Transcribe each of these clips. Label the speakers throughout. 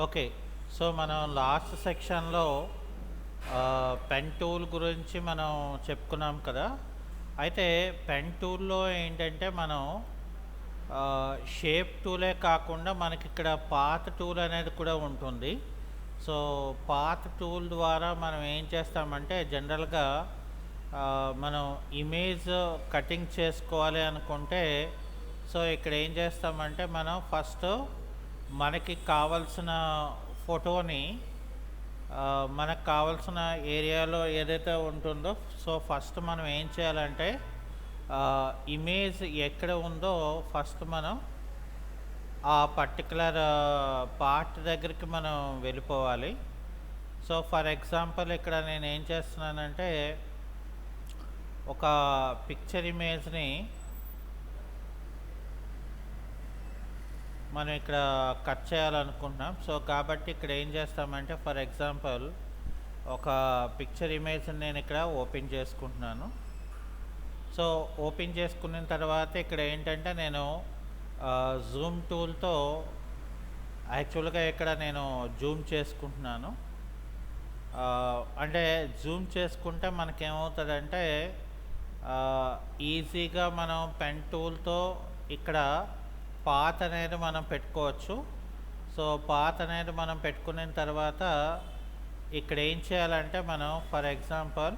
Speaker 1: Okay. So, మనం last సెక్షన్‌లో pen tool గురించి మనం చెప్పుకున్నాం కదా! అయితే పెన్ టూల్‌లో ఏంటంటే మనం షేప్ టూలే కాకుండా మనకిక్కడ పాత్ టూల్ అనేది కూడా ఉంటుంది. సో, పాత్ టూల్ ద్వారా మనం ఏం చేస్తామంటే జనరల్‌గా మనం ఇమేజ్ కటింగ్ చేసుకోవాలి అనుకుంటే, సో, ఇక్కడ ఏం చేస్తామంటే మనం ఫస్టు మనకి కావాల్సిన ఫోటోని మనకు కావాల్సిన ఏరియాలో ఏదైతే ఉంటుందో, సో, ఫస్ట్ మనం ఏం చేయాలంటే ఇమేజ్ ఎక్కడ ఉందో ఫస్ట్ మనం ఆ పర్టిక్యులర్ పార్ట్ దగ్గరికి మనం వెళ్ళిపోవాలి. సో, ఫర్ ఎగ్జాంపుల్ ఇక్కడ నేను ఏం చేస్తున్నానంటే ఒక పిక్చర్ ఇమేజ్‌ని మనం ఇక్కడ కట్ చేయాలనుకుంటున్నాం. సో, కాబట్టి ఇక్కడ ఏం చేస్తామంటే ఫర్ ఎగ్జాంపుల్ ఒక పిక్చర్ ఇమేజ్‌ని నేను ఇక్కడ ఓపెన్ చేసుకుంటున్నాను. సో, ఓపెన్ చేసుకున్న తర్వాత ఇక్కడ ఏంటంటే నేను జూమ్ టూల్‌తో యాక్చువల్‌గా ఇక్కడ నేను జూమ్ చేసుకుంటున్నాను. అంటే జూమ్ చేసుకుంటే మనకేమవుతదంటే ఈజీగా మనం పెన్ టూల్‌తో ఇక్కడ పాత్ అనేది మనం పెట్టుకోవచ్చు. సో, పాత్ అనేది మనం పెట్టుకున్న తర్వాత ఇక్కడ ఏం చేయాలంటే మనం ఫర్ ఎగ్జాంపుల్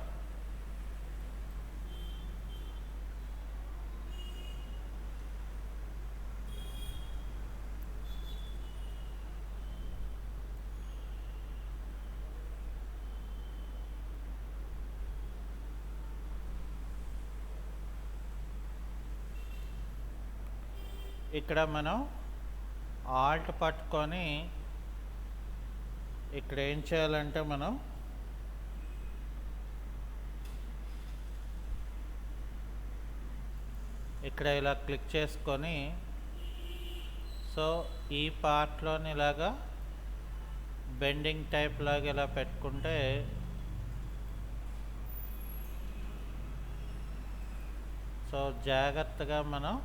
Speaker 1: ఇక్కడ మనం ఆల్ట్ పట్టుకొని ఇక్కడ ఏం చేయాలంటే మనం ఇక్కడ ఇలా క్లిక్ చేసుకొని సో, ఈ పార్ట్‌లోని ఇలాగా బెండింగ్ టైప్ లాగా ఇలా పెట్టుకుంటే సో, జాగ్రత్తగా మనం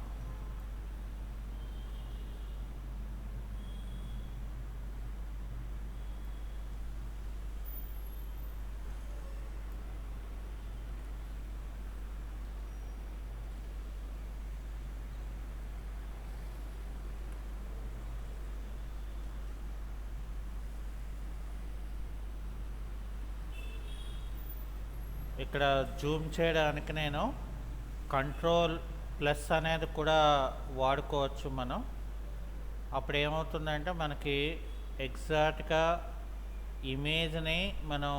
Speaker 1: ఇక్కడ జూమ్ చేయడానికి నేను కంట్రోల్ ప్లస్ అనేది కూడా వాడుకోవచ్చు మనం. అప్పుడు ఏమవుతుందంటే మనకి ఎగ్జాక్ట్‌గా ఇమేజ్‌ని మనం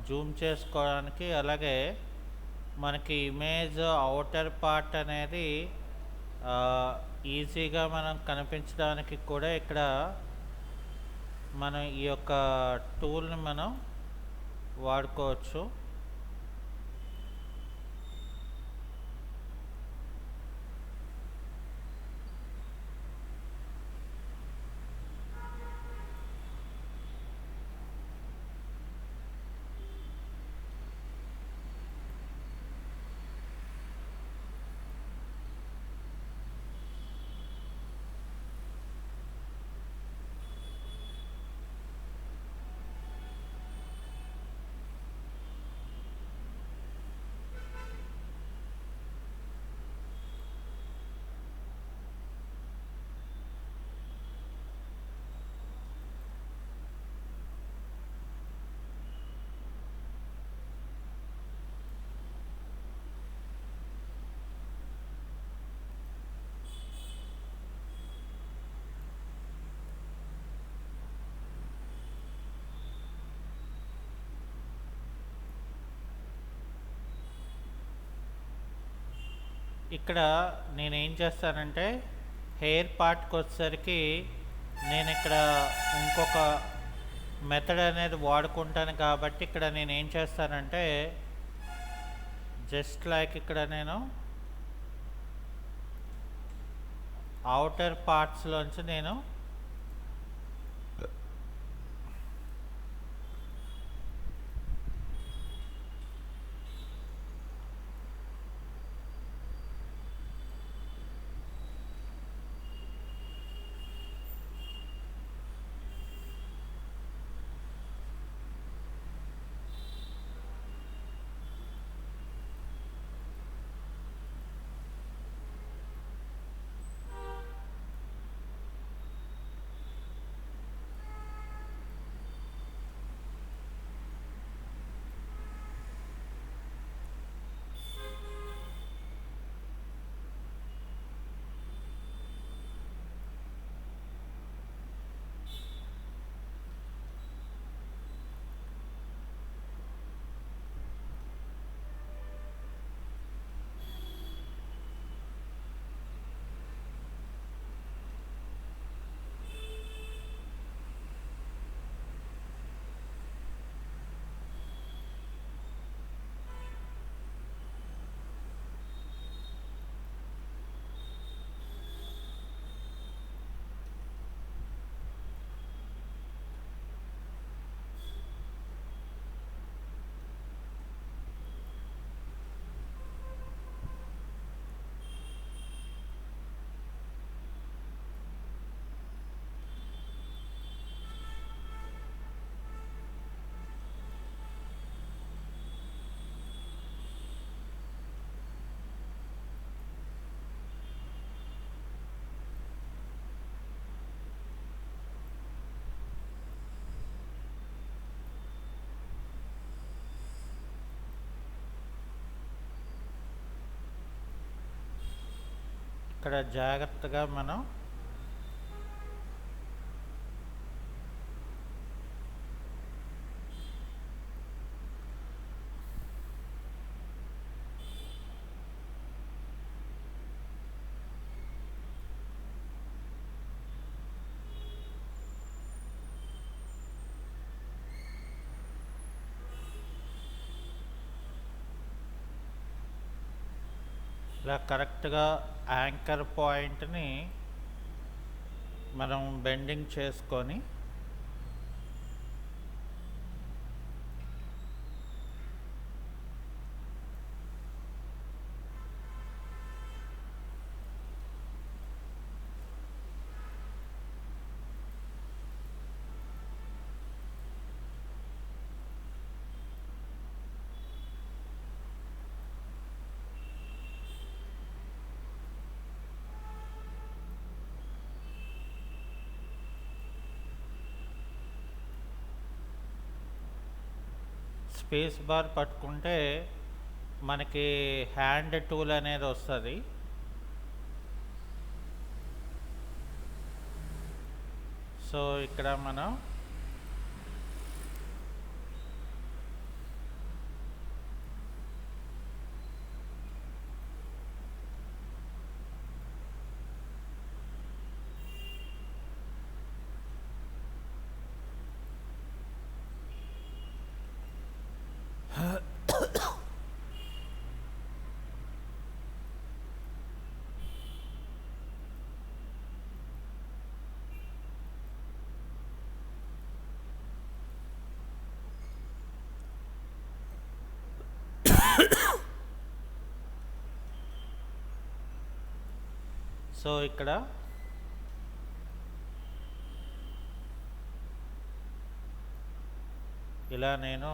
Speaker 1: జూమ్ చేసుకోవడానికి అలాగే మనకి ఇమేజ్ ఔటర్ పార్ట్ అనేది ఈజీగా మనం కనిపించడానికి కూడా ఇక్కడ మనం ఈ యొక్క టూల్‌ని మనం వాడుకోవచ్చు. ఇక్కడ నేనేం చేస్తానంటే హెయిర్ పార్ట్‌కి వచ్చేసరికి నేను ఇక్కడ ఇంకొక మెథడ్ అనేది వాడుకుంటాను కాబట్టి ఇక్కడ నేనేం చేస్తానంటే జస్ట్ లైక్ ఇక్కడ నేను ఔటర్ పార్ట్స్‌లోంచి నేను ఇక్కడ జాగ్రత్తగా మనం ఇలా కరెక్ట్గా యాంకర్ పాయింట్ని మనం బెండింగ్ చేసుకొని స్పేస్ బార్ పట్టుకుంటే మనకి హ్యాండ్ టూల్ అనేది వస్తుంది. సో ఇక్కడ మనం సో ఇక్కడ ఇలా నేను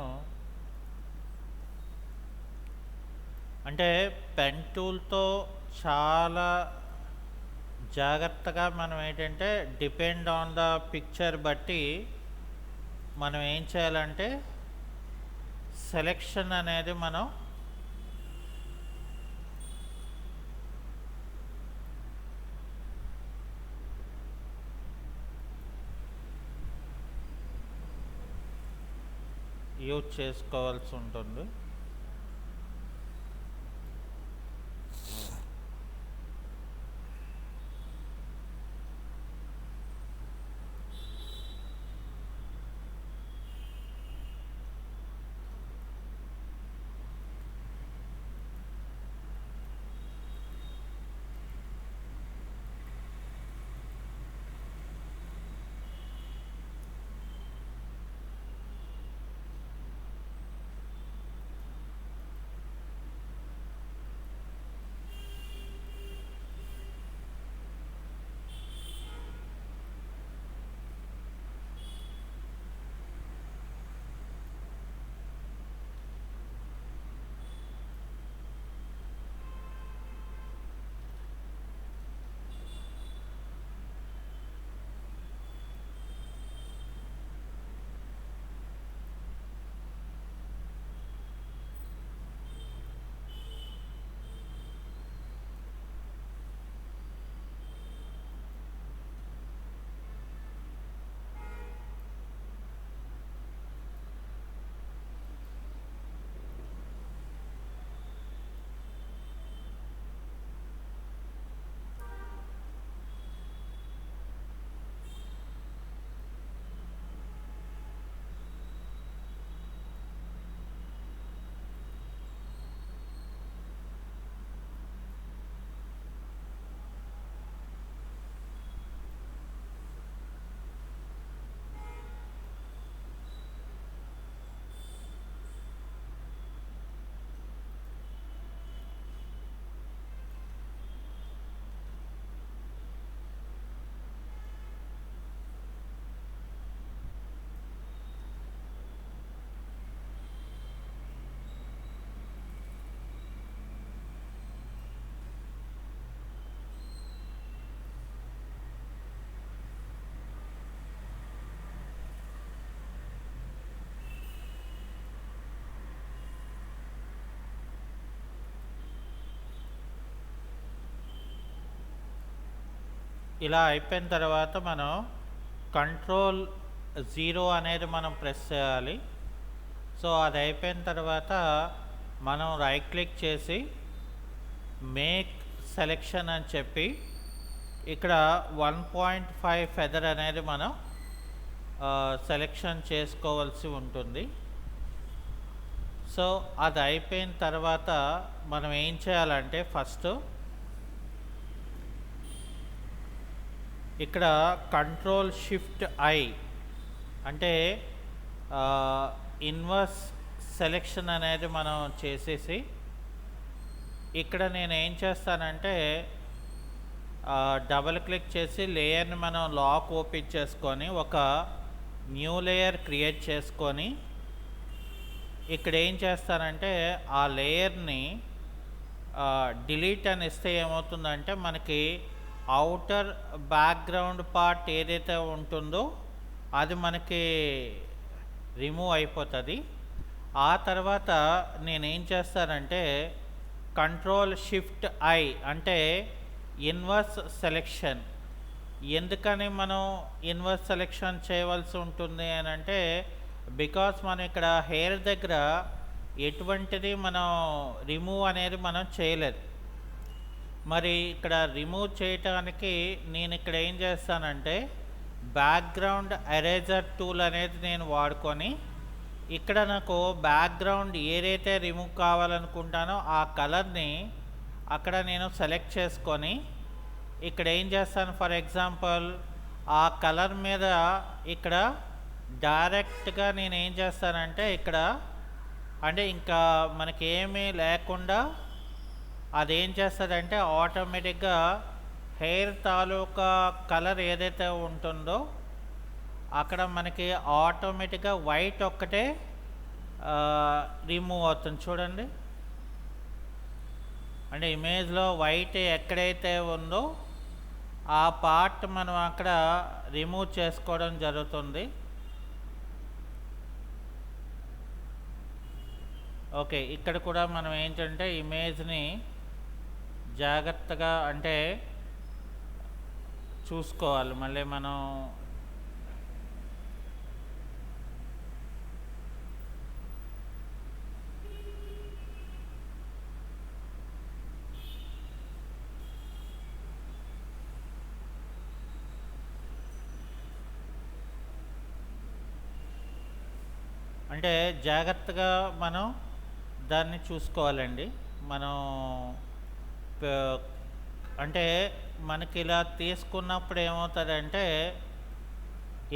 Speaker 1: అంటే పెన్ టూల్తో చాలా జాగ్రత్తగా మనం ఏంటంటే డిపెండ్ ఆన్ ద పిక్చర్ బట్టి మనం ఏం చేయాలంటే సెలెక్షన్ అనేది మనం యూజ్ చేసుకోవాల్సి ఉంటుంది. ఇలా అయిపోయిన తర్వాత మనం కంట్రోల్ 0 అనేది మనం ప్రెస్ చేయాలి. సో అది అయిపోయిన తర్వాత మనం రైట్ క్లిక్ చేసి మేక్ సెలెక్షన్ అని చెప్పి ఇక్కడ 1.5 ఫెదర్ అనేది మనం సెలెక్షన్ చేసుకోవాల్సి ఉంటుంది. సో అది అయిపోయిన తర్వాత మనం ఏం చేయాలంటే ఫస్ట్ ఇక్కడ కంట్రోల్ షిఫ్ట్ ఐ అంటే ఇన్వర్స్ సెలెక్షన్ అనేది మనం చేసేసి ఇక్కడ నేను ఏం చేస్తానంటే డబుల్ క్లిక్ చేసి లేయర్ని మనం లాక్ ఓపెన్ చేసుకొని ఒక న్యూ లేయర్ క్రియేట్ చేసుకొని ఇక్కడ ఏం చేస్తానంటే ఆ లేయర్ని డిలీట్ అని ఇస్తే ఏమవుతుందంటే మనకి అవుటర్ బ్యాక్గ్రౌండ్ పార్ట్ ఏదైతే ఉంటుందో అది మనకి రిమూవ్ అయిపోతుంది. ఆ తర్వాత నేనేం చేస్తానంటే కంట్రోల్ షిఫ్ట్ ఐ అంటే ఇన్వర్స్ సెలెక్షన్. ఎందుకని మనం ఇన్వర్స్ సెలెక్షన్ చేయవలసి ఉంటుంది అని అంటే బికాస్ మనం ఇక్కడ హెయిర్ దగ్గర ఎటువంటిది మనం రిమూవ్ అనేది మనం చేయలేదు. మరి ఇక్కడ రిమూవ్ చేయటానికి నేను ఇక్కడ ఏం చేస్తానంటే బ్యాక్గ్రౌండ్ ఎరేజర్ టూల్ అనేది నేను వాడుకొని ఇక్కడ నాకు బ్యాక్గ్రౌండ్ ఏదైతే రిమూవ్ కావాలనుకుంటానో ఆ కలర్ని అక్కడ నేను సెలెక్ట్ చేసుకొని ఇక్కడ ఏం చేస్తాను ఫర్ ఎగ్జాంపుల్ ఆ కలర్ మీద ఇక్కడ డైరెక్ట్గా నేను ఏం చేస్తానంటే ఇక్కడ అంటే ఇంకా మనకి ఏమీ లేకుండా అదేం చేస్తుందంటే ఆటోమేటిక్గా హెయిర్ తాలూకా కలర్ ఏదైతే ఉంటుందో అక్కడ మనకి ఆటోమేటిక్గా వైట్ ఒక్కటే రిమూవ్ అవుతుంది. చూడండి, అంటే ఇమేజ్లో వైట్ ఎక్కడైతే ఉందో ఆ పార్ట్ మనం అక్కడ రిమూవ్ చేసుకోవడం జరుగుతుంది. ఓకే, ఇక్కడ కూడా మనం ఏంటంటే ఇమేజ్ని జాగ్రత్తగా అంటే చూసుకోవాలి. మళ్ళీ మనం అంటే జాగ్రత్తగా మనం దాన్ని చూసుకోవాలండి. మనం అంటే మనకి ఇలా తీసుకున్నప్పుడు ఏమవుతుందంటే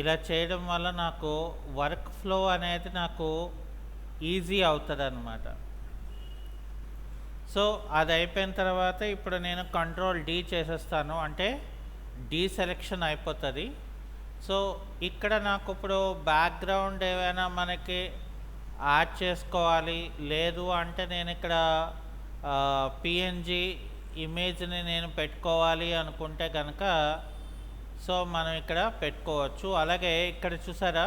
Speaker 1: ఇలా చేయడం వల్ల నాకు వర్క్ ఫ్లో అనేది నాకు ఈజీ అవుతుంది అన్నమాట. సో అది అయిపోయిన తర్వాత ఇప్పుడు నేను కంట్రోల్ డి చేసేస్తాను, అంటే డీ సెలెక్షన్ అయిపోతుంది. సో ఇక్కడ నాకు ఇప్పుడు బ్యాక్గ్రౌండ్ ఏమైనా మనకి యాడ్ చేసుకోవాలి లేదు అంటే నేను ఇక్కడ పిఎన్జి ఇమేజ్ని నేను పెట్టుకోవాలి అనుకుంటే కనుక సో మనం ఇక్కడ పెట్టుకోవచ్చు. అలాగే ఇక్కడ చూసారా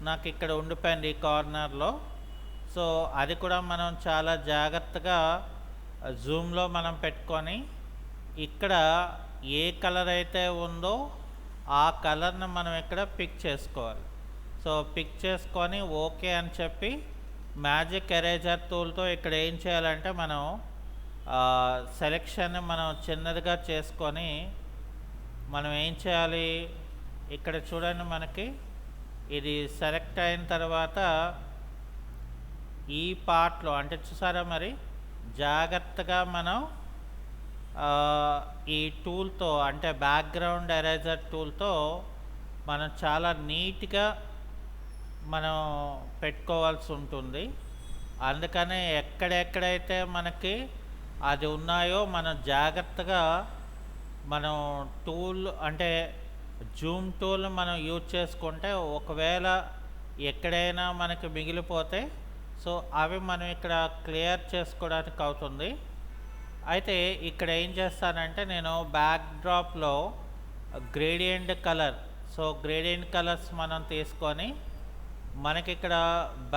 Speaker 1: నాకు ఇక్కడ ఉండిపోయింది ఈ కార్నర్లో. సో అది కూడా మనం చాలా జాగ్రత్తగా జూమ్లో మనం పెట్టుకొని ఇక్కడ ఏ కలర్ అయితే ఉందో ఆ కలర్ని మనం ఇక్కడ పిక్ చేసుకోవాలి. సో పిక్ చేసుకొని ఓకే అని చెప్పి మ్యాజిక్ ఎరేజర్ టూల్తో ఇక్కడ ఏం చేయాలంటే మనం సెలెక్షన్ని మనం చిన్నదిగా చేసుకొని మనం ఏం చేయాలి, ఇక్కడ చూడండి మనకి ఇది సెలెక్ట్ అయిన తర్వాత ఈ పార్ట్లో అంటే చూసారా మరి జాగ్రత్తగా మనం ఈ టూల్తో అంటే బ్యాక్గ్రౌండ్ ఎరేజర్ టూల్తో మనం చాలా నీట్గా మనం పెట్టుకోవాల్సి ఉంటుంది. అందుకనే ఎక్కడెక్కడైతే మనకి అది ఉన్నాయో మనం జాగ్రత్తగా మనం టూల్ అంటే జూమ్ టూల్ మనం యూజ్ చేసుకుంటే ఒకవేళ ఎక్కడైనా మనకి మిగిలిపోతే సో అవి మనం ఇక్కడ క్లియర్ చేసుకోవడానికి అవుతుంది. అయితే ఇక్కడ ఏం చేస్తానంటే నేను బ్యాక్ డ్రాప్లో gradient colour, so gradient colours మనం తీసుకొని మనకి ఇక్కడ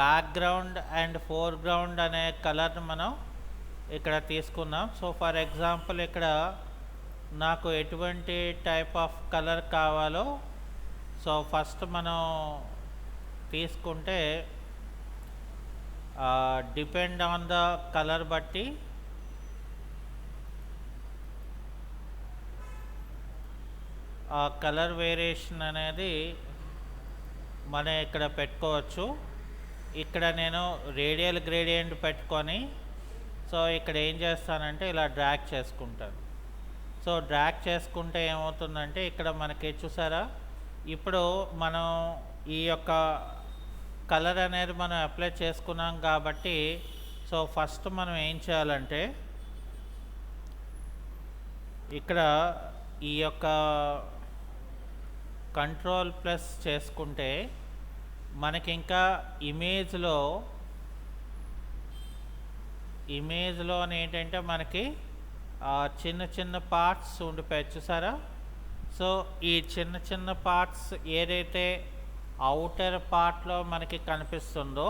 Speaker 1: బ్యాక్గ్రౌండ్ అండ్ ఫోర్గ్రౌండ్ అనే కలర్ని మనం ఇక్కడ తీసుకున్నాం. సో ఫర్ ఎగ్జాంపుల్ ఇక్కడ నాకు ఎటువంటి టైప్ ఆఫ్ కలర్ కావాలో సో ఫస్ట్ మనం తీసుకుంటే డిపెండ్ ఆన్ ద కలర్ బట్టి ఆ కలర్ వేరియేషన్ అనేది మనం ఇక్కడ పెట్టుకోవచ్చు. ఇక్కడ నేను రేడియల్ గ్రేడియంట్ పెట్టుకొని సో ఇక్కడ ఏం చేస్తానంటే ఇలా డ్రాగ్ చేసుకుంటాను. సో డ్రాగ్ చేసుకుంటే ఏమవుతుందంటే ఇక్కడ మనకి చూసారా, ఇప్పుడు మనం ఈ యొక్క కలర్ అనేది మనం అప్లై చేసుకున్నాం కాబట్టి సో ఫస్ట్ మనం ఏం చేయాలంటే ఇక్కడ ఈ యొక్క కంట్రోల్ ప్లస్ చేసుకుంటే మనకి ఇంకా ఇమేజ్లో ఏంటంటే మనకి చిన్న చిన్న పార్ట్స్ ఉండిపోయాయి చూసారా. సో ఈ చిన్న చిన్న పార్ట్స్ ఏదైతే అవుటర్ పార్ట్లో మనకి కనిపిస్తుందో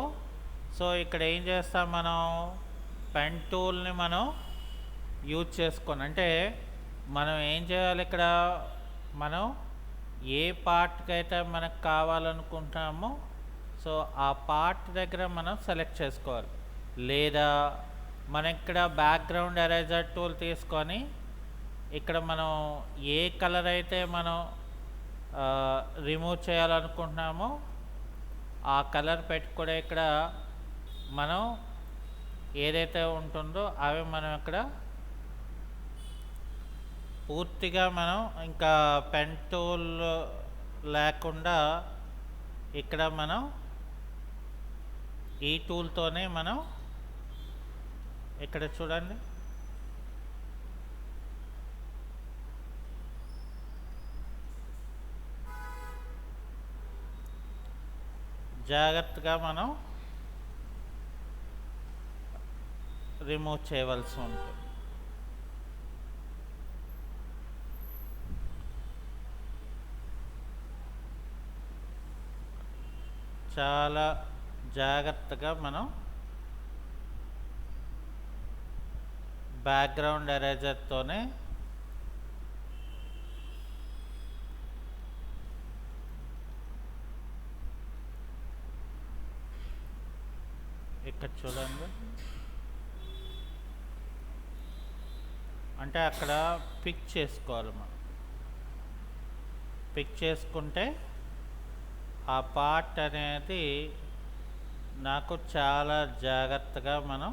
Speaker 1: సో ఇక్కడ ఏం చేస్తాం, మనం పెన్ టూల్ని మనం యూజ్ చేసుకొని అంటే మనం ఏం చేయాలి, ఇక్కడ మనం ఏ పార్ట్కి అయితే మనకు కావాలనుకుంటామో సో ఆ పార్ట్ దగ్గర మనం సెలెక్ట్ చేసుకోవాలి. లేదా మనం ఇక్కడ బ్యాక్గ్రౌండ్ ఎరేజర్ టూల్ తీసుకొని ఇక్కడ మనం ఏ కలర్ అయితే మనం రిమూవ్ చేయాలనుకుంటున్నామో ఆ కలర్ పెట్టుకునే ఇక్కడ మనం ఏదైతే ఉంటుందో అవి మనం ఇక్కడ పూర్తిగా మనం ఇంకా పెన్ టూల్ లేకుండా ఇక్కడ మనం ఈ టూల్తోనే మనం ఇక్కడ చూడండి జాగ్రత్తగా మనం రిమూవ్ చేయవలసి ఉంటుంది. చాలా జాగ్రత్తగా మనం బ్యాక్గ్రౌండ్ ఎరేజర్తోనే ఇక్కడ చూడండి అంటే అక్కడ పిక్ చేసుకోవాలి. మనం పిక్ చేసుకుంటే ఆ పార్ట్ అనేది నాకు చాలా జాగ్రత్తగా మనం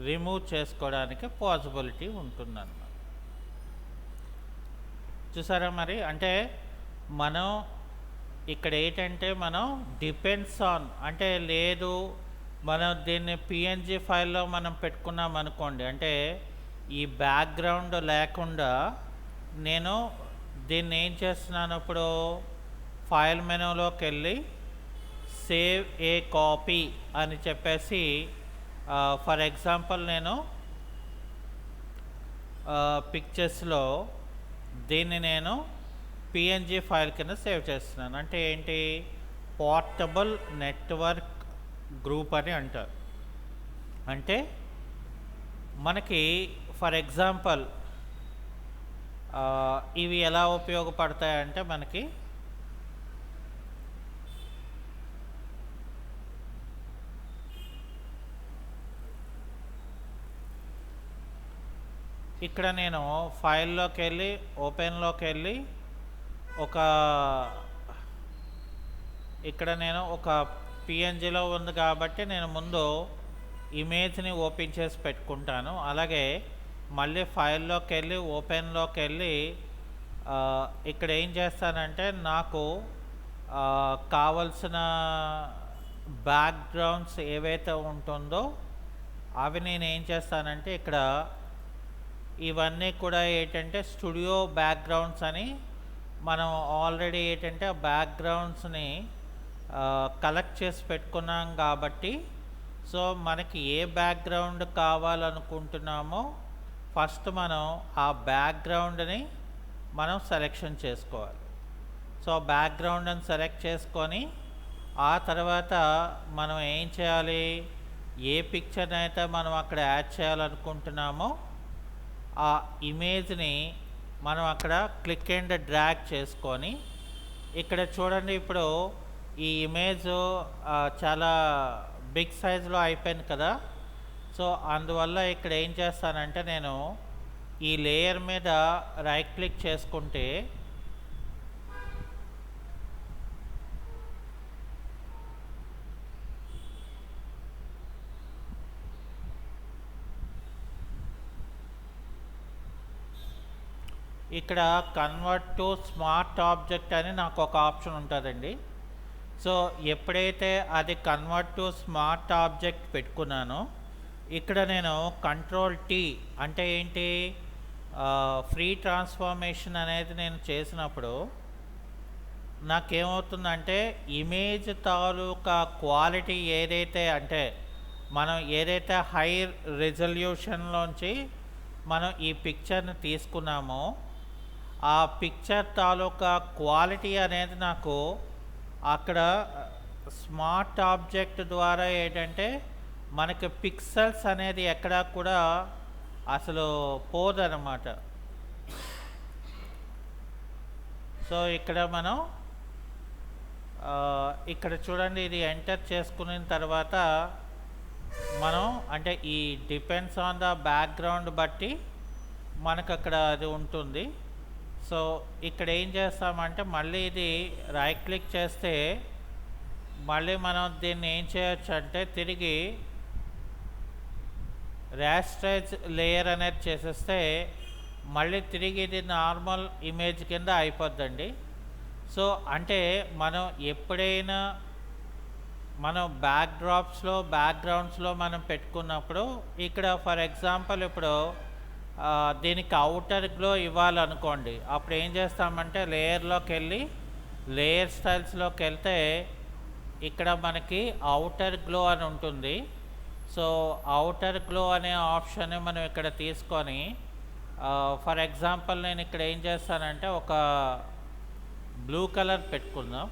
Speaker 1: రిమూవ్ చేసుకోవడానికి పాసిబిలిటీ ఉంటుందన్నమాట. చూసారా మరి, అంటే మనం ఇక్కడ ఏంటంటే మనం డిపెండ్స్ ఆన్ అంటే లేదు మనం దీన్ని పిఎన్జి ఫైల్లో మనం పెట్టుకున్నాం అనుకోండి, అంటే ఈ బ్యాక్గ్రౌండ్ లేకుండా నేను దీన్ని ఏం చేస్తున్నాను, ఇప్పుడు ఫైల్ మెనూలోకి వెళ్ళి సేవ్ ఏ కాపీ అని చెప్పేసి ఫర్ ఎగ్జాంపుల్ నేను పిక్చర్స్లో దీన్ని నేను పిఎన్జి ఫైల్ కింద సేవ్ చేస్తున్నాను. అంటే ఏంటి, పోర్టబుల్ నెట్వర్క్ గ్రూప్ అని అంటారు. అంటే మనకి ఫర్ ఎగ్జాంపుల్ ఇవి ఎలా ఉపయోగపడతాయంటే మనకి ఇక్కడ నేను ఫైల్లోకి వెళ్ళి ఓపెన్లోకి వెళ్ళి ఇక్కడ నేను ఒక పిఎన్జిలో ఉంది కాబట్టి నేను ముందు ఇమేజ్ని ఓపెన్ చేసి పెట్టుకుంటాను. అలాగే మళ్ళీ ఫైల్లోకి వెళ్ళి ఓపెన్లోకి వెళ్ళి ఇక్కడ ఏం చేస్తానంటే నాకు కావలసిన బ్యాక్గ్రౌండ్స్ ఏవైతే ఉంటుందో అవి నేను ఏం చేస్తానంటే ఇక్కడ ఇవన్నీ కూడా ఏంటంటే స్టూడియో బ్యాక్గ్రౌండ్స్ అని మనం ఆల్రెడీ ఏంటంటే ఆ బ్యాక్గ్రౌండ్స్ని కలెక్ట్ చేసి పెట్టుకున్నాం కాబట్టి సో మనకి ఏ బ్యాక్గ్రౌండ్ కావాలనుకుంటున్నామో ఫస్ట్ మనం ఆ బ్యాక్గ్రౌండ్ని మనం సెలెక్షన్ చేసుకోవాలి. సో బ్యాక్గ్రౌండ్ని సెలెక్ట్ చేసుకొని ఆ తర్వాత మనం ఏం చేయాలి, ఏ పిక్చర్ని అయితే మనం అక్కడ యాడ్ చేయాలనుకుంటున్నామో ఆ ఇమేజ్ని మనం అక్కడ క్లిక్ అండ్ డ్రాగ్ చేసుకొని ఇక్కడ చూడండి ఇప్పుడు ఈ ఇమేజ్ చాలా బిగ్ సైజులో అయిపోయింది కదా. సో అందువల్ల ఇక్కడ ఏం చేస్తానంటే నేను ఈ లేయర్ మీద రైట్ క్లిక్ చేసుకుంటే ఇక్కడ కన్వర్ట్ టు స్మార్ట్ ఆబ్జెక్ట్ అని నాకు ఒక ఆప్షన్ ఉంటుందండి. సో ఎప్పుడైతే అది కన్వర్ట్ టు స్మార్ట్ ఆబ్జెక్ట్ పెట్టుకున్నానో ఇక్కడ నేను కంట్రోల్ టీ అంటే ఏంటి, ఫ్రీ ట్రాన్స్ఫార్మేషన్ అనేది నేను చేసినప్పుడు నాకేమవుతుందంటే ఇమేజ్ తాలూకా క్వాలిటీ ఏదైతే అంటే మనం ఏదైతే హై రిజల్యూషన్లోంచి మనం ఈ పిక్చర్ని తీసుకున్నామో ఆ పిక్చర్ తాలూకా క్వాలిటీ అనేది నాకు అక్కడ స్మార్ట్ ఆబ్జెక్ట్ ద్వారా ఏంటంటే మనకి పిక్సెల్స్ అనేది ఎక్కడా కూడా అసలు పోదన్నమాట. సో ఇక్కడ మనం ఇక్కడ చూడండి ఇది ఎంటర్ చేసుకున్న తర్వాత మనం అంటే ఈ డిపెండ్స్ ఆన్ ద బ్యాక్గ్రౌండ్ బట్టి మనకు అక్కడ అది ఉంటుంది. సో ఇక్కడ ఏం చేస్తామంటే మళ్ళీ ఇది రైట్ క్లిక్ చేస్తే మళ్ళీ మనం దీన్ని ఏం చేయొచ్చు అంటే తిరిగి రాస్టరైజ్ లేయర్ అనేది చేసేస్తే మళ్ళీ తిరిగి ఇది నార్మల్ ఇమేజ్ కింద అయిపోద్దండి. సో అంటే మనం ఎప్పుడైనా మనం బ్యాక్గ్రౌండ్స్లో మనం పెట్టుకున్నప్పుడు ఇక్కడ ఫర్ ఎగ్జాంపుల్ ఇప్పుడు దీనికి అవుటర్ గ్లో ఇవ్వాలనుకోండి, అప్పుడు ఏం చేస్తామంటే లేయర్లోకి వెళ్ళి లేయర్ స్టైల్స్లోకి వెళ్తే ఇక్కడ మనకి అవుటర్ గ్లో అని ఉంటుంది. సో అవుటర్ గ్లో అనే ఆప్షన్ మనం ఇక్కడ తీసుకొని ఫర్ ఎగ్జాంపుల్ నేను ఇక్కడ ఏం చేస్తానంటే ఒక బ్లూ కలర్ పెట్టుకుందాం.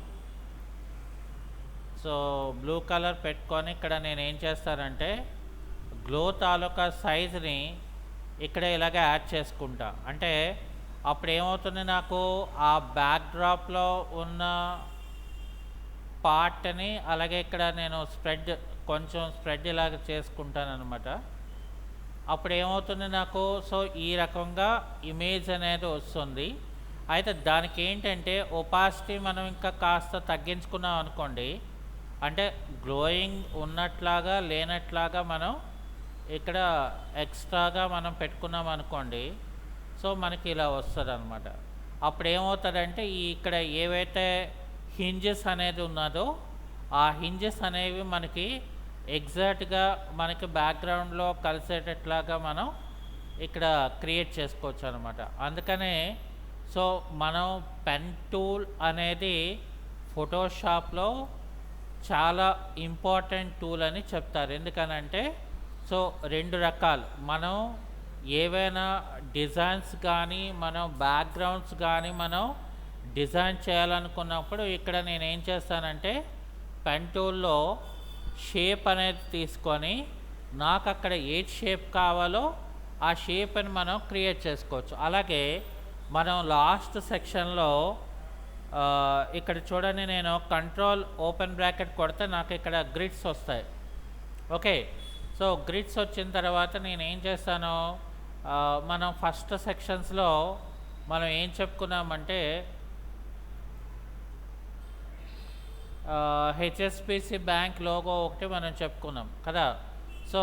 Speaker 1: సో బ్లూ కలర్ పెట్టుకొని ఇక్కడ నేను ఏం చేస్తానంటే గ్లో తాలూకా సైజుని ఇక్కడ ఇలాగ యాడ్ చేసుకుంటా. అంటే అప్పుడు ఏమవుతుంది, నాకు ఆ బ్యాక్డ్రాప్లో ఉన్న పార్ట్ని అలాగే ఇక్కడ నేను కొంచెం స్ప్రెడ్ ఇలాగ చేసుకుంటాను అనమాట. అప్పుడు ఏమవుతుంది నాకు, సో ఈ రకంగా ఇమేజ్ అనేది వస్తుంది. అయితే దానికి ఏంటంటే ఒపాసిటీ మనం ఇంకా కాస్త తగ్గించుకున్నాం అనుకోండి, అంటే గ్లోయింగ్ ఉన్నట్లాగా లేనట్లాగా మనం ఇక్కడ ఎక్స్ట్రాగా మనం పెట్టుకున్నాం అనుకోండి, సో మనకి ఇలా వస్తుంది అనమాట. అప్పుడు ఏమవుతుందంటే ఇక్కడ ఏవైతే హింజెస్ అనేది ఉన్నదో ఆ హింజెస్ అనేవి మనకి ఎగ్జాక్ట్గా మనకి బ్యాక్గ్రౌండ్లో కలిసేటట్లాగా మనం ఇక్కడ క్రియేట్ చేసుకోవచ్చు అనమాట. అందుకనే సో మనం పెన్ టూల్ అనేది ఫోటోషాప్లో చాలా ఇంపార్టెంట్ టూల్ అని చెప్తారు. ఎందుకనంటే సో రెండు రకాలు, మనం ఏవైనా డిజైన్స్ కానీ మనం బ్యాక్గ్రౌండ్స్ కానీ మనం డిజైన్ చేయాలనుకున్నప్పుడు ఇక్కడ నేను ఏం చేస్తానంటే పెన్ టూల్లో షేప్ అనేది తీసుకొని నాకు అక్కడ ఏ షేప్ కావాలో ఆ షేప్ని మనం క్రియేట్ చేసుకోవచ్చు. అలాగే మనం లాస్ట్ సెక్షన్లో ఇక్కడ చూడండి, నేను కంట్రోల్ ఓపెన్ బ్రాకెట్ కొడితే నాకు ఇక్కడ గ్రిడ్స్ వస్తాయి. ఓకే, సో గ్రిడ్స్ వచ్చిన తర్వాత నేను ఏం చేస్తాను, మనం ఫస్ట్ సెక్షన్స్లో మనం ఏం చెప్పుకున్నామంటే హెచ్ఎస్బిసి బ్యాంక్ లోగో ఒకటి మనం చెప్పుకున్నాం కదా. సో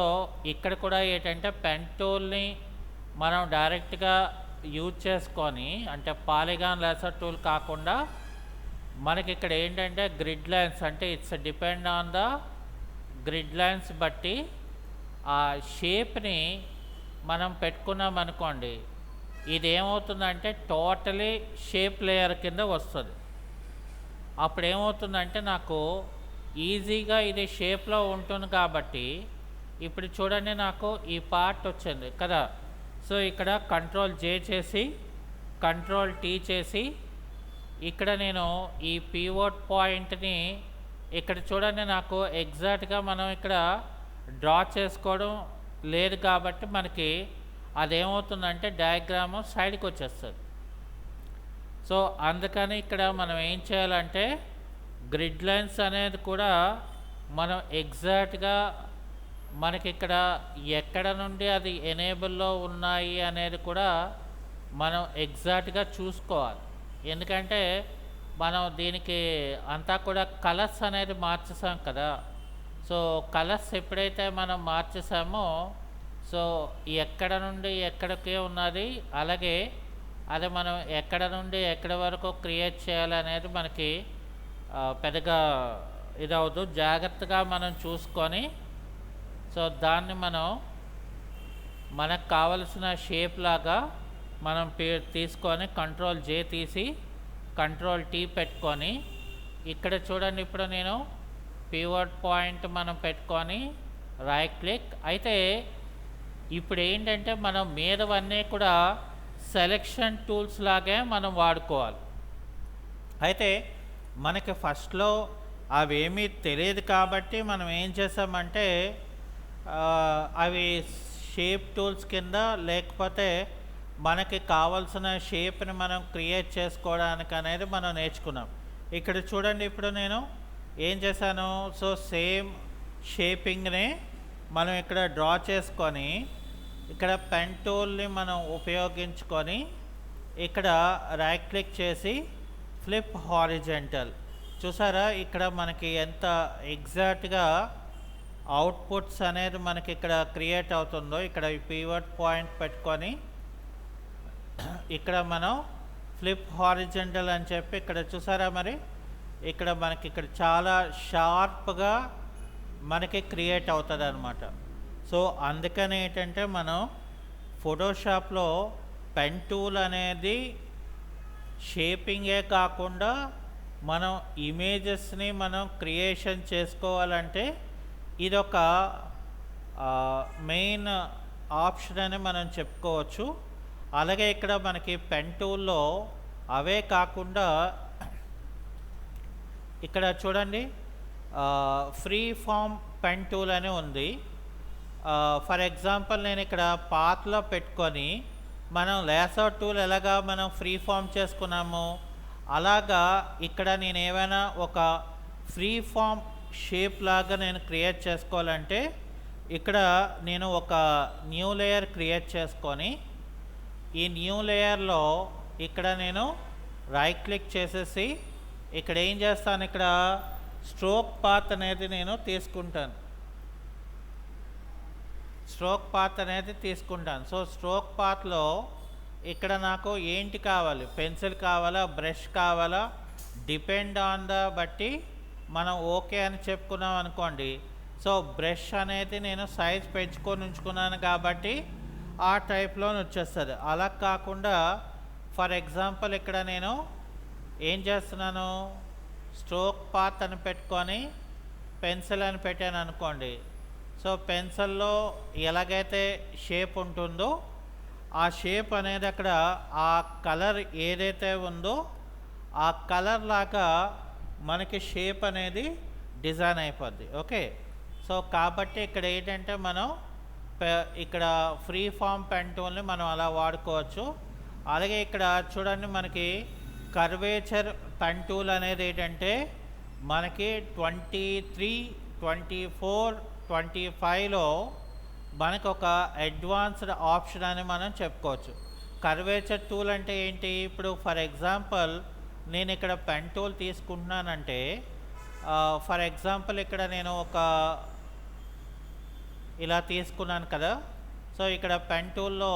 Speaker 1: ఇక్కడ కూడా ఏంటంటే పెన్ టూల్ని మనం డైరెక్ట్గా యూజ్ చేసుకొని, అంటే పాలిగాన్ లేసర్ టూల్ కాకుండా మనకి ఇక్కడ ఏంటంటే గ్రిడ్ లైన్స్, అంటే it's depend on the grid lines బట్టి ఆ షేప్ని మనం పెట్టుకున్నాం అనుకోండి, ఇది ఏమవుతుందంటే టోటలీ షేప్ లేయర్ కింద వస్తుంది. అప్పుడు ఏమవుతుందంటే నాకు ఈజీగా ఇది షేప్లో ఉంటుంది కాబట్టి ఇప్పుడు చూడండి నాకు ఈ పార్ట్ వచ్చింది కదా. సో ఇక్కడ కంట్రోల్ జే చేసి కంట్రోల్ టీ చేసి ఇక్కడ నేను ఈ పివోట్ పాయింట్ని ఇక్కడ చూడండి నాకు ఎగ్జాక్ట్గా మనం ఇక్కడ డ్రా చేసుకోవడం లేదు కాబట్టి మనకి అదేమవుతుందంటే డయాగ్రాము సైడ్కి వచ్చేస్తుంది. సో అందుకని ఇక్కడ మనం ఏం చేయాలంటే గ్రిడ్ లైన్స్ అనేది కూడా మనం ఎగ్జాక్ట్గా మనకి ఇక్కడ ఎక్కడ నుండి అది ఎనేబుల్లో ఉన్నాయి అనేది కూడా మనం ఎగ్జాక్ట్గా చూసుకోవాలి. ఎందుకంటే మనం దీనికి అంతా కూడా కలర్స్ అనేది మార్చేసాం కదా. సో కలర్స్ ఎప్పుడైతే మనం మార్చేసామో సో ఎక్కడ నుండి ఎక్కడికే ఉన్నది, అలాగే అది మనం ఎక్కడ నుండి ఎక్కడి వరకు క్రియేట్ చేయాలనేది మనకి పెద్దగా ఇదవద్దు. జాగ్రత్తగా మనం చూసుకొని సో దాన్ని మనం మనకు కావలసిన షేప్ లాగా మనం తీసుకొని కంట్రోల్ జే తీసి కంట్రోల్ టీ పెట్టుకొని ఇక్కడ చూడండి, ఇప్పుడు నేను పివట్ పాయింట్ మనం పెట్టుకొని రైట్ క్లిక్. అయితే ఇప్పుడు ఏంటంటే మనం మీదవన్నీ కూడా సెలెక్షన్ టూల్స్ లాగే మనం వాడుకోవాలి. అయితే మనకి ఫస్ట్లో అవేమీ తెలియదు కాబట్టి మనం ఏం చేసామంటే అవి షేప్ టూల్స్ కింద, లేకపోతే మనకి కావాల్సిన షేప్ని మనం క్రియేట్ చేసుకోవడానికి అనేది మనం నేర్చుకున్నాం. ఇక్కడ చూడండి, ఇప్పుడు నేను ఏం చేశాను, సో సేమ్ షేపింగ్ని మనం ఇక్కడ డ్రా చేసుకొని ఇక్కడ పెన్ టూల్ని మనం ఉపయోగించుకొని ఇక్కడ రైట్ క్లిక్ చేసి ఫ్లిప్ హారిజెంటల్. చూసారా ఇక్కడ మనకి ఎంత ఎగ్జాక్ట్గా అవుట్పుట్స్ అనేది మనకి ఇక్కడ క్రియేట్ అవుతుందో. ఇక్కడ పివట్ పాయింట్ పెట్టుకొని ఇక్కడ మనం ఫ్లిప్ హారిజెంటల్ అని చెప్పి ఇక్కడ చూసారా, మరి ఇక్కడ మనకి ఇక్కడ చాలా షార్ప్గా మనకి క్రియేట్ అవుతుంది అన్నమాట. సో అందుకని ఏంటంటే మనం ఫోటోషాప్లో పెన్ టూల్ అనేది షేపింగే కాకుండా మనం ఇమేజెస్ని మనం క్రియేషన్ చేసుకోవాలంటే ఇదొక మెయిన్ ఆప్షన్ అని మనం చెప్పుకోవచ్చు. అలాగే ఇక్కడ మనకి పెన్ టూల్లో అవే కాకుండా ఇక్కడ చూడండి ఫ్రీ ఫామ్ పెన్ టూల్ అని ఉంది. ఫర్ ఎగ్జాంపుల్ నేను ఇక్కడ పాత్లో పెట్టుకొని మనం లేసర్ టూల్ ఎలాగా మనం ఫ్రీ ఫామ్ చేసుకున్నాము, అలాగా ఇక్కడ నేను ఏమైనా ఒక ఫ్రీ ఫామ్ షేప్ లాగా నేను క్రియేట్ చేసుకోవాలంటే ఇక్కడ నేను ఒక న్యూ లేయర్ క్రియేట్ చేసుకొని ఈ న్యూ లేయర్లో ఇక్కడ నేను రైట్ క్లిక్ చేసేసి ఇక్కడ ఏం చేస్తాను, ఇక్కడ స్ట్రోక్ పాత్ అనేది నేను తీసుకుంటాను. స్ట్రోక్ పాత్ అనేది తీసుకుంటాను. సో స్ట్రోక్ పాత్లో ఇక్కడ నాకు ఏంటి కావాలి, పెన్సిల్ కావాలా, బ్రష్ కావాలా, డిపెండ్ ఆన్ ద బట్టి మనం ఓకే అని చెప్పుకున్నాం అనుకోండి. సో బ్రష్ అనేది నేను సైజ్ పెంచుకొని ఉంచుకున్నాను కాబట్టి ఆ టైప్లో వచ్చేస్తుంది. అలా కాకుండా ఫర్ ఎగ్జాంపుల్ ఇక్కడ నేను ఏం చేస్తున్నాను, స్ట్రోక్ పాత్ అని పెట్టుకొని పెన్సిల్ అని పెట్టాను అనుకోండి. సో పెన్సిల్లో ఎలాగైతే షేప్ ఉంటుందో ఆ షేప్ అనేది అక్కడ ఆ కలర్ ఏదైతే ఉందో ఆ కలర్ లాగా మనకి షేప్ అనేది డిజైన్ అయిపోద్ది. ఓకే, సో కాబట్టి ఇక్కడ ఏంటంటే మనం ఇక్కడ ఫ్రీ ఫామ్ పెన్ టూల్ని మనం అలా వాడుకోవచ్చు. అలాగే ఇక్కడ చూడండి మనకి కర్వేచర్ పెన్ టూల్ అనేది ఏంటంటే మనకి 23, 24, 25లో మనకు ఒక అడ్వాన్స్డ్ ఆప్షన్ అని మనం చెప్పుకోవచ్చు. కర్వేచర్ టూల్ అంటే ఏంటి, ఇప్పుడు ఫర్ ఎగ్జాంపుల్ నేను ఇక్కడ పెన్ టూల్ తీసుకుంటున్నానంటే ఫర్ ఎగ్జాంపుల్ ఇక్కడ నేను ఒక ఇలా తీసుకున్నాను కదా. సో ఇక్కడ పెన్ టూల్లో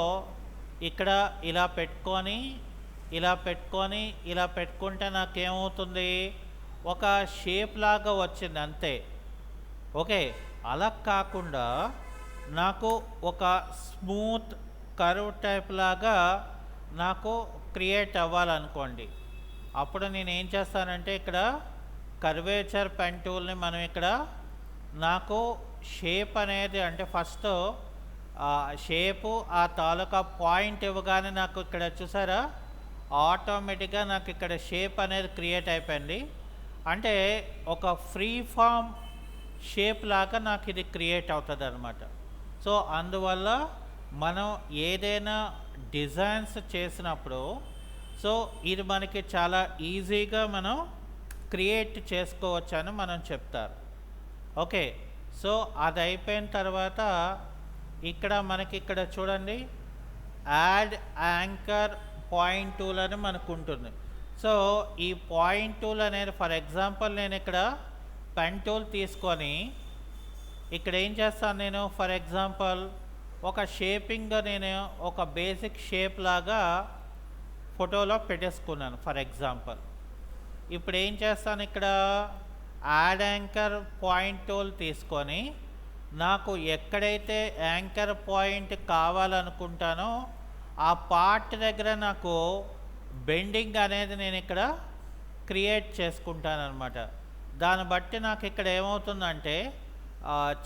Speaker 1: ఇక్కడ ఇలా పెట్టుకొని ఇలా పెట్టుకుంటే నాకేమవుతుంది, ఒక షేప్ లాగా వచ్చింది అంతే. ఓకే, అలా కాకుండా నాకు ఒక స్మూత్ కర్వ్ టైప్ లాగా నాకు క్రియేట్ అవ్వాలనుకోండి, అప్పుడు నేను ఏం చేస్తానంటే ఇక్కడ కర్వేచర్ పెన్ టూల్ని మనం ఇక్కడ నాకు షేప్ అనేది అంటే ఫస్ట్ షేపు ఆ తాలూకా పాయింట్ ఇవ్వగానే నాకు ఇక్కడ చూసారా ఆటోమేటిక్గా నాకు ఇక్కడ షేప్ అనేది క్రియేట్ అయిపోయింది. అంటే ఒక ఫ్రీ ఫామ్ షేప్ లాగా నాకు ఇది క్రియేట్ అవుతుంది అనమాట. సో అందువల్ల మనం ఏదైనా డిజైన్స్ చేసినప్పుడు సో ఇది మనకి చాలా ఈజీగా మనం క్రియేట్ చేసుకోవచ్చు అని మనం చెప్తారు. ఓకే, సో అది అయిపోయిన తర్వాత ఇక్కడ మనకి ఇక్కడ చూడండి యాడ్ యాంకర్ పాయింట్ టూల్ అని మనకు ఉంటుంది. సో ఈ పాయింట్ టూల్ అనేది ఫర్ ఎగ్జాంపుల్ నేను ఇక్కడ పెన్ టూల్ తీసుకొని ఇక్కడ ఏం చేస్తాను, నేను ఫర్ ఎగ్జాంపుల్ ఒక షేపింగ్ నేను ఒక బేసిక్ షేప్ లాగా ఫోటోలో పెట్టేసుకున్నాను ఫర్ ఎగ్జాంపుల్. ఇప్పుడు ఏం చేస్తాను, ఇక్కడ యాడ్ యాంకర్ పాయింట్ టూల్ తీసుకొని నాకు ఎక్కడైతే యాంకర్ పాయింట్ కావాలనుకుంటానో ఆ పార్ట్ దగ్గర నాకు బెండింగ్ అనేది నేను ఇక్కడ క్రియేట్ చేసుకుంటాను అనమాట. దాన్ని బట్టి నాకు ఇక్కడ ఏమవుతుందంటే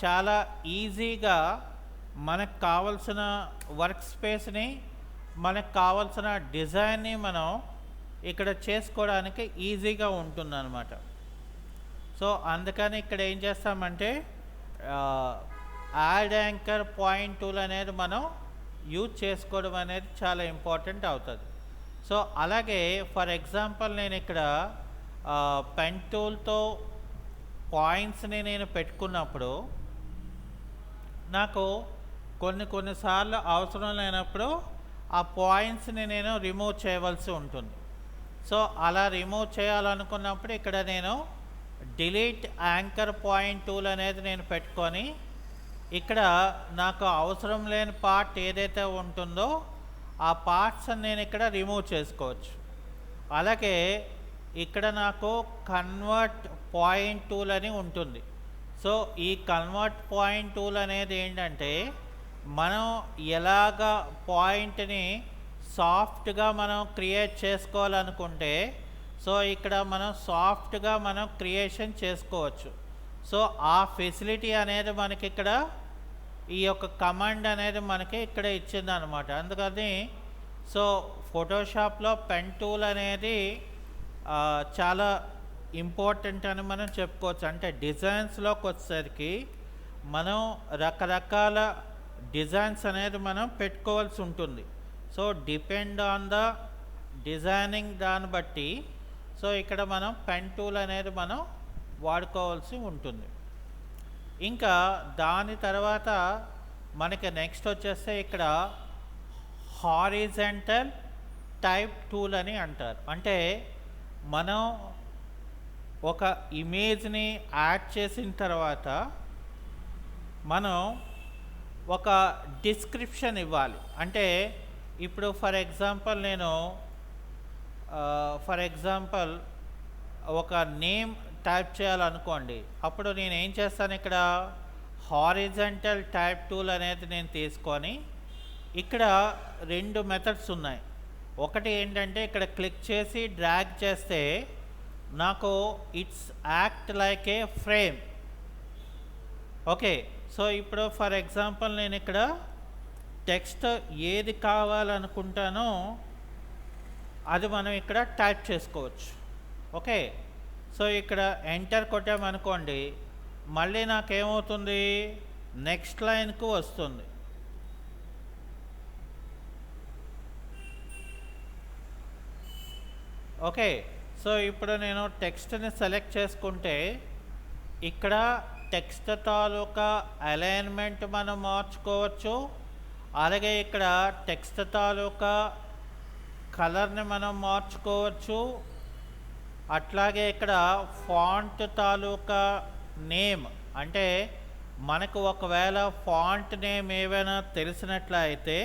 Speaker 1: చాలా ఈజీగా మనకు కావలసిన వర్క్ స్పేస్ని, మనకు కావలసిన డిజైన్ని మనం ఇక్కడ చేసుకోవడానికి ఈజీగా ఉంటుందన్నమాట. సో అందుకని ఇక్కడ ఏం చేస్తామంటే యాడ్ యాంకర్ పాయింట్ టూల్ అనేది మనం యూజ్ చేసుకోవడం అనేది చాలా ఇంపార్టెంట్ అవుతుంది. సో అలాగే ఫర్ ఎగ్జాంపుల్ నేను ఇక్కడ పెన్ టూల్తో పాయింట్స్ని నేను పెట్టుకున్నప్పుడు నాకు కొన్నిసార్లు అవసరం లేనప్పుడు ఆ పాయింట్స్ని నేను రిమూవ్ చేయవలసి ఉంటుంది. సో అలా రిమూవ్ చేయాలనుకున్నప్పుడు ఇక్కడ నేను డిలీట్ యాంకర్ పాయింట్ టూల్ అనేది నేను పెట్టుకొని ఇక్కడ నాకు అవసరం లేని పార్ట్ ఏదైతే ఉంటుందో ఆ పార్ట్స్ నేను ఇక్కడ రిమూవ్ చేసుకోవచ్చు. అలాగే ఇక్కడ నాకు కన్వర్ట్ పాయింట్ టూల్ అని ఉంటుంది. సో ఈ కన్వర్ట్ పాయింట్ టూల్ అనేది ఏంటంటే మనం ఎలాగ పాయింట్ని సాఫ్ట్గా మనం క్రియేట్ చేసుకోవాలనుకుంటే సో ఇక్కడ మనం సాఫ్ట్గా మనం క్రియేషన్ చేసుకోవచ్చు. సో ఆ ఫెసిలిటీ అనేది మనకి ఇక్కడ ఈ యొక్క కమాండ్ అనేది మనకి ఇక్కడ ఇచ్చింది అనమాట. అందుకని సో ఫోటోషాప్లో పెన్ టూల్ అనేది చాలా ఇంపార్టెంట్ అని మనం చెప్పుకోవచ్చు. అంటే డిజైన్స్లోకి వచ్చేసరికి మనం రకరకాల డిజైన్స్ అనేది మనం పెట్టుకోవాల్సి ఉంటుంది. So depend on the designing దాన్ని బట్టి సో ఇక్కడ మనం పెన్ టూల్ అనేది మనం వాడుకోవాల్సి ఉంటుంది. ఇంకా దాని తర్వాత మనకి నెక్స్ట్ వచ్చేస్తే ఇక్కడ హారిజంటల్ టైప్ టూల్ అని అంటారు. అంటే మనం ఒక ఇమేజ్ని యాడ్ చేసిన తర్వాత మనం ఒక డిస్క్రిప్షన్ ఇవ్వాలి. అంటే ఇప్పుడు ఫర్ ఎగ్జాంపుల్ నేను ఒక నేమ్ టైప్ చేయాలనుకోండి. అప్పుడు నేను ఏం చేస్తాను, ఇక్కడ హారిజంటల్ టైప్ టూల్ అనేది నేను తీసుకొని ఇక్కడ రెండు మెథడ్స్ ఉన్నాయి. ఒకటి ఏంటంటే ఇక్కడ క్లిక్ చేసి డ్రాగ్ చేస్తే నాకు it's act like A frame. Okay, so ఇప్పుడు ఫర్ ఎగ్జాంపుల్ నేను ఇక్కడ టెక్స్ట్ ఏది కావాలనుకుంటానో అది మనం ఇక్కడ టైప్ చేసుకోవచ్చు. ఓకే, సో ఇక్కడ ఎంటర్ కొట్టామనుకోండి, మళ్ళీ నాకేమవుతుంది, నెక్స్ట్ లైన్కు వస్తుంది. ఓకే, సో ఇప్పుడు నేను టెక్స్ట్ని సెలెక్ట్ చేసుకుంటే ఇక్కడ టెక్స్ట్ తాలూకా అలైన్మెంట్ మనం మార్చుకోవచ్చు. అలాగే ఇక్కడ టెక్స్ట్ తాలూకా కలర్ని మనం మార్చుకోవచ్చు. అట్లాగే ఇక్కడ ఫాంట్ తాలూకా నేమ్, అంటే మనకు ఒకవేళ ఫాంట్ నేమ్ ఏమైనా తెలిసినట్లయితే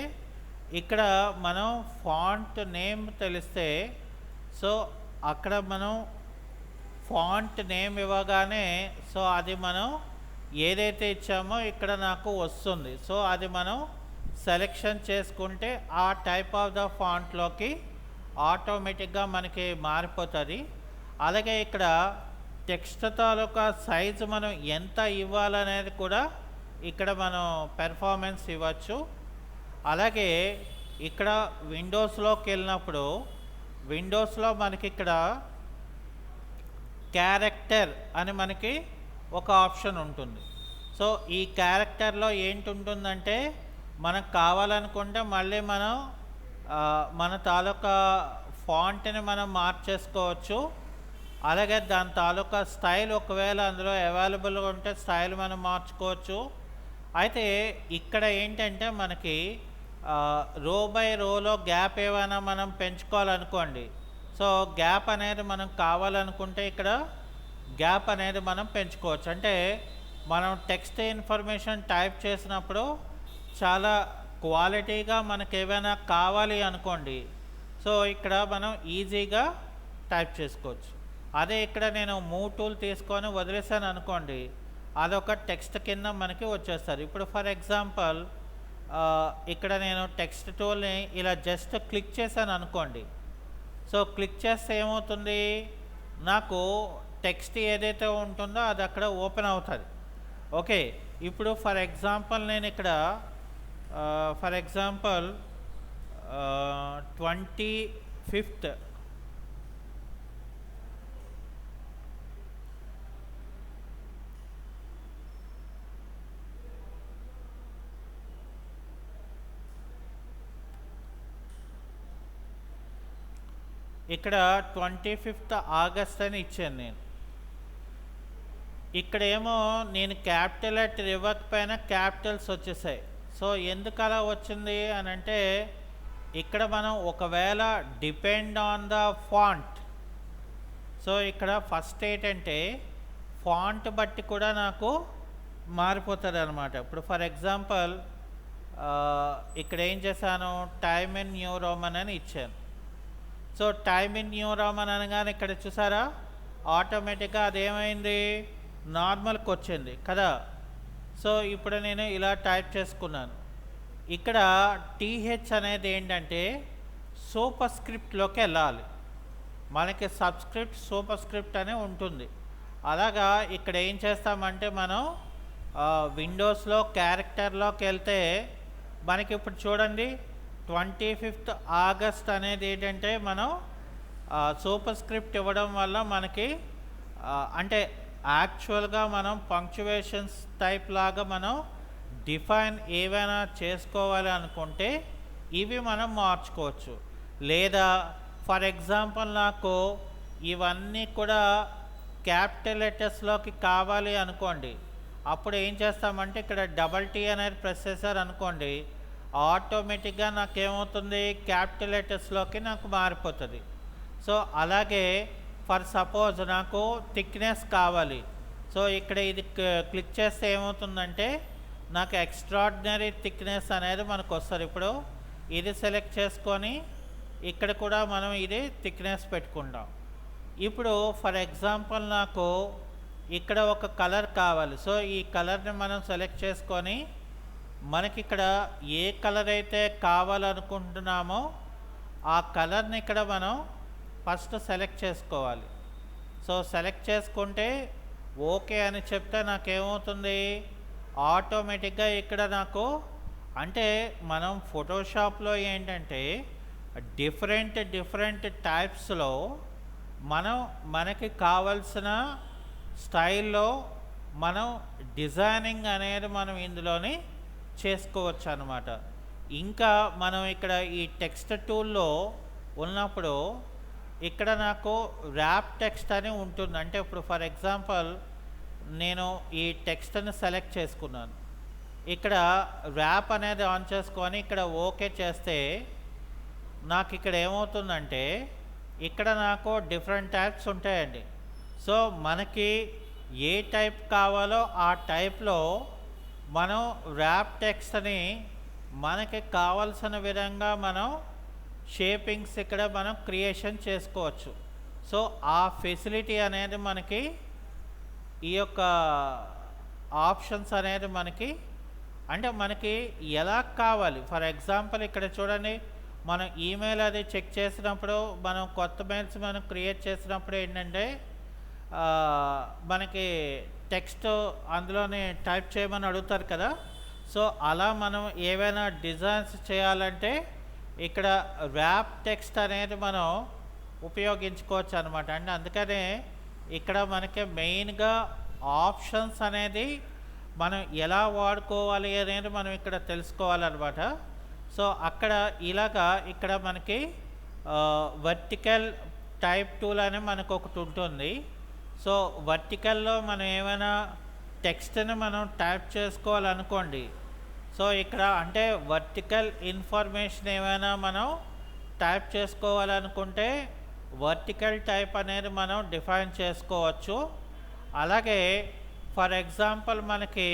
Speaker 1: ఇక్కడ మనం ఫాంట్ నేమ్ తెలిస్తే సో అక్కడ మనం ఫాంట్ నేమ్ ఇవ్వగానే సో అది మనం ఏదైతే ఇచ్చామో ఇక్కడ నాకు వస్తుంది. సో అది మనం సెలెక్షన్ చేసుకుంటే ఆ టైప్ ఆఫ్ ద ఫాంట్లోకి ఆటోమేటిక్గా మనకి మారిపోతుంది. అలాగే ఇక్కడ టెక్స్ట్ తాలూకా సైజు మనం ఎంత ఇవ్వాలనేది కూడా ఇక్కడ మనం పెర్ఫార్మెన్స్ ఇవ్వచ్చు. అలాగే ఇక్కడ విండోస్లోకి వెళ్ళినప్పుడు విండోస్లో మనకి ఇక్కడ క్యారెక్టర్ అని మనకి ఒక ఆప్షన్ ఉంటుంది. సో ఈ క్యారెక్టర్లో ఏంటి ఉంటుందంటే మనకు కావాలనుకుంటే మళ్ళీ మనం మన తాలూకా ఫాంట్ని మనం మార్చేసుకోవచ్చు. అలాగే దాని తాలూకా స్టైల్ ఒకవేళ అందులో అవైలబుల్గా ఉంటే స్టైల్ మనం మార్చుకోవచ్చు. అయితే ఇక్కడ ఏంటంటే మనకి రో బై రోలో గ్యాప్ ఏమైనా మనం పెంచుకోవాలనుకోండి. సో గ్యాప్ అనేది మనం కావాలనుకుంటే ఇక్కడ గ్యాప్ అనేది మనం పెంచుకోవచ్చు. అంటే మనం టెక్స్ట్ ఇన్ఫర్మేషన్ టైప్ చేసినప్పుడు చాలా క్వాలిటీగా మనకు ఏమైనా కావాలి అనుకోండి, సో ఇక్కడ మనం ఈజీగా టైప్ చేసుకోవచ్చు. అదే ఇక్కడ నేను మూవ్ టూల్ తీసుకొని వదిలేసాను అనుకోండి, అదొక టెక్స్ట్ కింద మనకి వచ్చేస్తుంది. ఇప్పుడు ఫర్ ఎగ్జాంపుల్ ఇక్కడ నేను టెక్స్ట్ టూల్ని ఇలా జస్ట్ క్లిక్ చేశాను అనుకోండి. సో క్లిక్ చేస్తే ఏమవుతుంది, నాకు టెక్స్ట్ ఏదైతే ఉంటుందో అది అక్కడ ఓపెన్ అవుతుంది. ఓకే, ఇప్పుడు ఫర్ ఎగ్జాంపుల్ నేను ఇక్కడ 25th ఇక్కడ 25th ఆగస్ట్ అని ఇచ్చాను నేను. ఇక్కడేమో నేను క్యాపిటల్ లెటర్ ఇవ్వకపోయినా క్యాపిటల్స్ వచ్చేసాయి. సో ఎందుకు అలా వచ్చింది అని అంటే, ఇక్కడ మనం ఒకవేళ depend on the font, so ఇక్కడ ఫస్ట్ ఏంటంటే ఫాంట్ బట్టి కూడా నాకు మారిపోతుంది అనమాట. ఇప్పుడు ఫర్ ఎగ్జాంపుల్ ఇక్కడ ఏం చేశాను, టైమ్ ఇన్ న్యూ రోమన్ అని ఇచ్చాను. So time in new Roman అనగానే ఇక్కడ చూసారా ఆటోమేటిక్గా అదేమైంది, నార్మల్కి వచ్చింది కదా. సో ఇప్పుడు నేను ఇలా టైప్ చేసుకున్నాను. ఇక్కడ టీహెచ్ అనేది ఏంటంటే సూపర్ స్క్రిప్ట్లోకి వెళ్ళాలి. మనకి సబ్స్క్రిప్ట్ సూపర్ స్క్రిప్ట్ అనే ఉంటుంది. అలాగా ఇక్కడ ఏం చేస్తామంటే మనం విండోస్లో క్యారెక్టర్లోకి వెళ్తే మనకి ఇప్పుడు చూడండి 25th ఆగస్ట్ అనేది ఏంటంటే మనం సూపర్ స్క్రిప్ట్ ఇవ్వడం వల్ల మనకి అంటే యాక్చువల్గా మనం పంక్చువేషన్స్ టైప్ లాగా మనం డిఫైన్ ఏవైనా చేసుకోవాలి అనుకుంటే ఇవి మనం మార్చుకోవచ్చు. లేదా ఫర్ ఎగ్జాంపుల్ నాకు ఇవన్నీ కూడా క్యాపిటల్ లెటర్స్లోకి కావాలి అనుకోండి, అప్పుడు ఏం చేస్తామంటే ఇక్కడ టీ అనేది ప్రెస్ చేశారు అనుకోండి, ఆటోమేటిక్గా నాకేమవుతుంది, క్యాపిటల్ లెటర్స్లోకి నాకు మారిపోతుంది. సో అలాగే ఫర్ సపోజ్ నాకు థిక్నెస్ కావాలి. సో ఇక్కడ ఇది క్లిక్ చేస్తే ఏమవుతుందంటే నాకు ఎక్స్ట్రాడినరీ థిక్నెస్ అనేది మనకు వస్తుంది. ఇప్పుడు ఇది సెలెక్ట్ చేసుకొని ఇక్కడ కూడా మనం ఇది థిక్నెస్ పెట్టుకుంటాం. ఇప్పుడు ఫర్ ఎగ్జాంపుల్ నాకు ఇక్కడ ఒక కలర్ కావాలి. సో ఈ కలర్ని మనం సెలెక్ట్ చేసుకొని మనకి ఇక్కడ ఏ కలర్ అయితే కావాలనుకుంటున్నామో ఆ కలర్ని ఇక్కడ మనం ఫస్ట్ సెలెక్ట్ చేసుకోవాలి. సో సెలెక్ట్ చేసుకుంటే ఓకే అని చెప్తే నాకేమవుతుంది, ఆటోమేటిక్గా ఇక్కడ నాకు అంటే మనం ఫోటోషాప్లో ఏంటంటే డిఫరెంట్ టైప్స్లో మనకి కావలసిన స్టైల్లో మనం డిజైనింగ్ అనేది మనం ఇందులోని చేసుకోవచ్చు అన్నమాట. ఇంకా మనం ఇక్కడ ఈ టెక్స్ట్ టూల్లో ఉన్నప్పుడు ఇక్కడ నాకు ర్యాప్ టెక్స్ట్ అని ఉంటుంది. అంటే ఇప్పుడు ఫర్ ఎగ్జాంపుల్ నేను ఈ టెక్స్ట్ని సెలెక్ట్ చేసుకున్నాను, ఇక్కడ ర్యాప్ అనేది ఆన్ చేసుకొని ఇక్కడ ఓకే చేస్తే నాకు ఇక్కడ ఏమవుతుందంటే ఇక్కడ నాకు డిఫరెంట్ టైప్స్ ఉంటాయండి. సో మనకి ఏ టైప్ కావాలో ఆ టైప్లో మనం ర్యాప్ టెక్స్ట్ని మనకి కావాల్సిన విధంగా మనం షేపింగ్స్ ఇక్కడ మనం క్రియేషన్ చేసుకోవచ్చు. సో ఆ ఫెసిలిటీ అనేది మనకి ఈ యొక్క ఆప్షన్స్ అనేది మనకి అంటే మనకి ఎలా కావాలి. ఫర్ ఎగ్జాంపుల్ ఇక్కడ చూడండి, మనం ఈమెయిల్ అది చెక్ చేసినప్పుడు మనం కొత్త మెయిల్స్ మనం క్రియేట్ చేసినప్పుడు ఏంటంటే మనకి టెక్స్ట్ అందులోనే టైప్ చేయమని అడుగుతారు కదా. సో అలా మనం ఏవైనా డిజైన్స్ చేయాలంటే ఇక్కడ ర్యాప్ టెక్స్ట్ అనేది మనం ఉపయోగించుకోవచ్చు అనమాట. అంటే అందుకనే ఇక్కడ మనకి మెయిన్గా ఆప్షన్స్ అనేది మనం ఎలా వాడుకోవాలి అనేది మనం ఇక్కడ తెలుసుకోవాలన్నమాట. సో అక్కడ ఇలాగా ఇక్కడ మనకి వర్టికల్ టైప్ టూల్ అని మనకు ఒకటి ఉంటుంది. సో వర్టికల్లో మనం ఏమైనా టెక్స్ట్ని మనం టైప్ చేసుకోవాలనుకోండి. సో ఇక్కడ అంటే వర్టికల్ ఇన్ఫర్మేషన్ ఏమైనా మనం టైప్ చేసుకోవాలనుకుంటే వర్టికల్ టైప్ అనేది మనం డిఫైన్ చేసుకోవచ్చు. అలాగే ఫర్ ఎగ్జాంపుల్ మనకి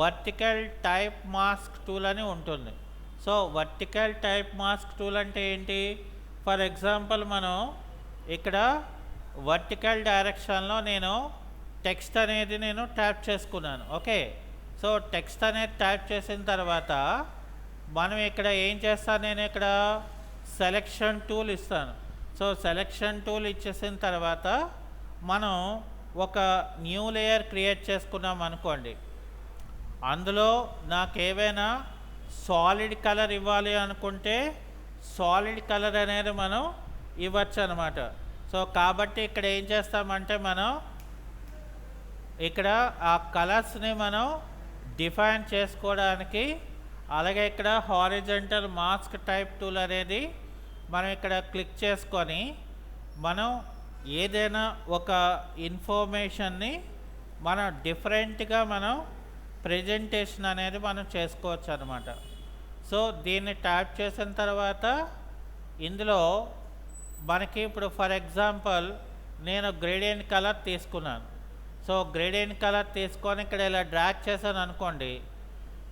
Speaker 1: వర్టికల్ టైప్ మాస్క్ టూల్ అని ఉంటుంది. So vertical type mask tool అంటే ఏంటి? ఫర్ ఎగ్జాంపుల్ మనం ఇక్కడ వర్టికల్ డైరెక్షన్లో నేను టెక్స్ట్ అనేది నేను టైప్ చేసుకున్నాను. ఓకే, సో టెక్స్ట్ అనేది టైప్ చేసిన తర్వాత మనం ఇక్కడ ఏం చేస్తాను, నేను ఇక్కడ సెలెక్షన్ టూల్ ఇస్తాను. సో సెలెక్షన్ టూల్ ఇచ్చేసిన తర్వాత మనం ఒక న్యూ లేయర్ క్రియేట్ చేసుకున్నాం అనుకోండి. అందులో నాకు ఏవైనా సాలిడ్ కలర్ ఇవ్వాలి అనుకుంటే సాలిడ్ కలర్ అనేది మనం ఇవ్వచ్చు అనమాట. సో కాబట్టి ఇక్కడ ఏం చేస్తామంటే మనం ఇక్కడ ఆ కలర్స్ని మనం డిఫైన్ చేసుకోవడానికి, అలాగే ఇక్కడ హారిజంటల్ మాస్క్ టైప్ టూల్ అనేది మనం ఇక్కడ క్లిక్ చేసుకొని మనం ఏదైనా ఒక ఇన్ఫర్మేషన్ని మనం డిఫరెంట్గా మనం ప్రెజెంటేషన్ అనేది మనం చేసుకోవచ్చు అనమాట. సో దీన్ని ట్యాప్ చేసిన తర్వాత ఇందులో మనకి ఇప్పుడు ఫర్ ఎగ్జాంపుల్ నేను గ్రేడియంట్ కలర్ తీసుకున్నాను. సో గ్రేడియంట్ కలర్ తీసుకొని ఇక్కడ ఇలా డ్రాగ్ చేశాను అనుకోండి,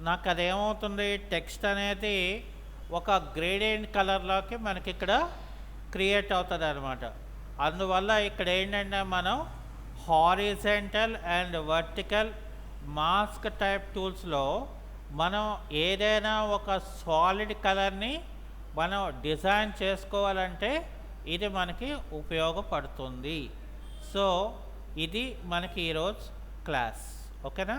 Speaker 1: నాకు అదేమవుతుంది, టెక్స్ట్ అనేది ఒక గ్రేడియంట్ కలర్లోకి మనకి ఇక్కడ క్రియేట్ అవుతుంది అనమాట. అందువల్ల ఇక్కడ ఏంటంటే మనం horizontal and vertical mask type టూల్స్లో మనం ఏదైనా ఒక సాలిడ్ కలర్ని మనం డిజైన్ చేసుకోవాలంటే ఇది మనకి ఉపయోగపడుతుంది. సో ఇది మనకి ఈరోజు క్లాస్. ఓకేనా?